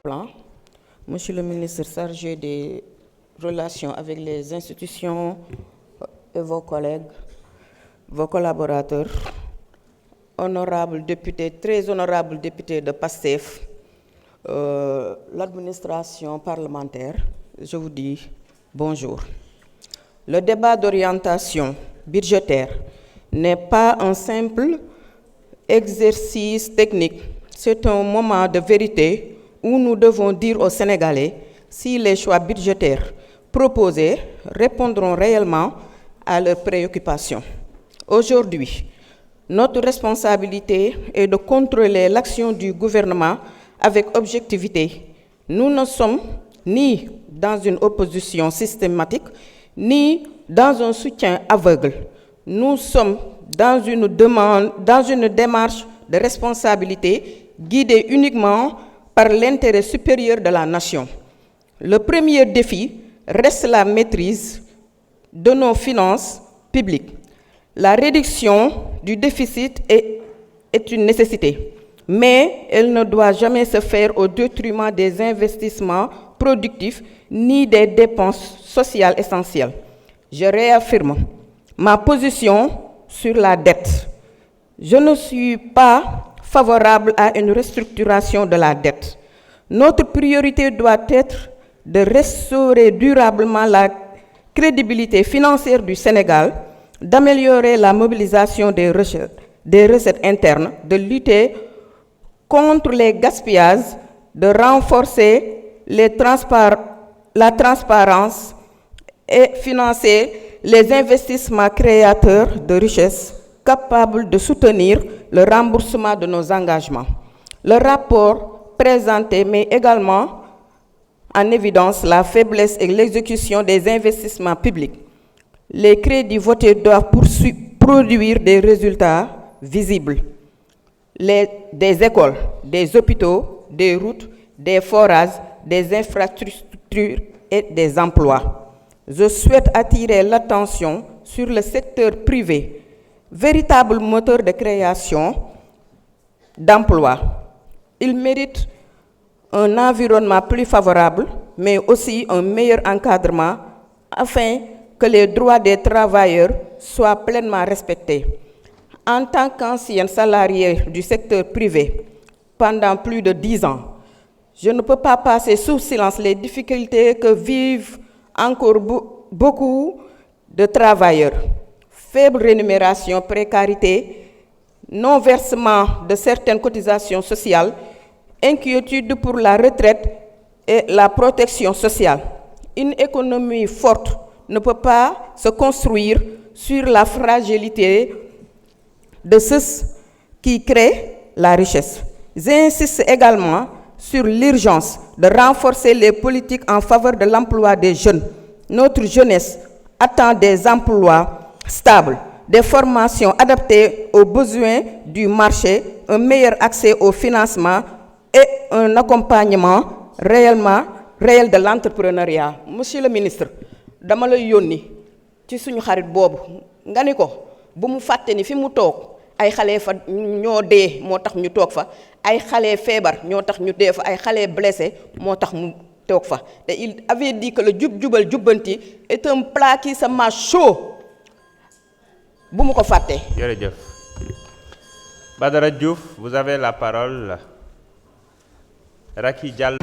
plan, Monsieur le ministre chargé des relations avec les institutions et vos collègues, vos collaborateurs, honorables députés, très honorables députés de PASTEF, l'administration parlementaire, je vous dis bonjour. Le débat d'orientation budgétaire n'est pas un simple exercice technique, c'est un moment de vérité où nous devons dire aux Sénégalais si les choix budgétaires proposés répondront réellement à leurs préoccupations. Aujourd'hui, notre responsabilité est de contrôler l'action du gouvernement avec objectivité. Nous ne sommes ni dans une opposition systématique, ni dans un soutien aveugle. Nous sommes dans une démarche de responsabilité guidée uniquement par l'intérêt supérieur de la nation. Le premier défi reste la maîtrise de nos finances publiques. La réduction du déficit est une nécessité, mais elle ne doit jamais se faire au détriment des investissements productifs ni des dépenses sociales essentielles. Je réaffirme ma position sur la dette. Je ne suis pas favorable à une restructuration de la dette. Notre priorité doit être de restaurer durablement la crédibilité financière du Sénégal, d'améliorer la mobilisation des recettes internes, de lutter contre les gaspillages, de renforcer la transparence et financer les investissements créateurs de richesses capables de soutenir le remboursement de nos engagements. Le rapport présenté met également en évidence la faiblesse et l'exécution des investissements publics. Les crédits votés doivent produire des résultats visibles. Des écoles, des hôpitaux, des routes, des forages, des infrastructures et des emplois. Je souhaite attirer l'attention sur le secteur privé, véritable moteur de création d'emplois. Il mérite un environnement plus favorable, mais aussi un meilleur encadrement afin que les droits des travailleurs soient pleinement respectés. En tant qu'ancien salarié du secteur privé pendant plus de 10 ans, je ne peux pas passer sous silence les difficultés que vivent encore beaucoup de travailleurs. Faible rémunération, précarité, non-versement de certaines cotisations sociales, inquiétude pour la retraite et la protection sociale. Une économie forte ne peut pas se construire sur la fragilité de ceux qui créent la richesse. J'insiste également sur l'urgence de renforcer les politiques en faveur de l'emploi des jeunes. Notre jeunesse attend des emplois stables, des formations adaptées aux besoins du marché, un meilleur accès au financement et un accompagnement réel de l'entrepreneuriat. Monsieur le ministre, dama lay yónni ci suñu xarit boobu nga ni ko bu mu fàtte ni fi mu toog ay xale fa ñoo dee moo tax ñu toog fa ay xale feebar ñoo tax ñu dee fa ay xale blessé moo tax mu toog fa te il avait dit que le jub-jubal jubbanti est un plat qui se mange chaud bu mu ko fàtte. Jërëjëf. Badara Diouf, vous avez la parole. Racky Diallo.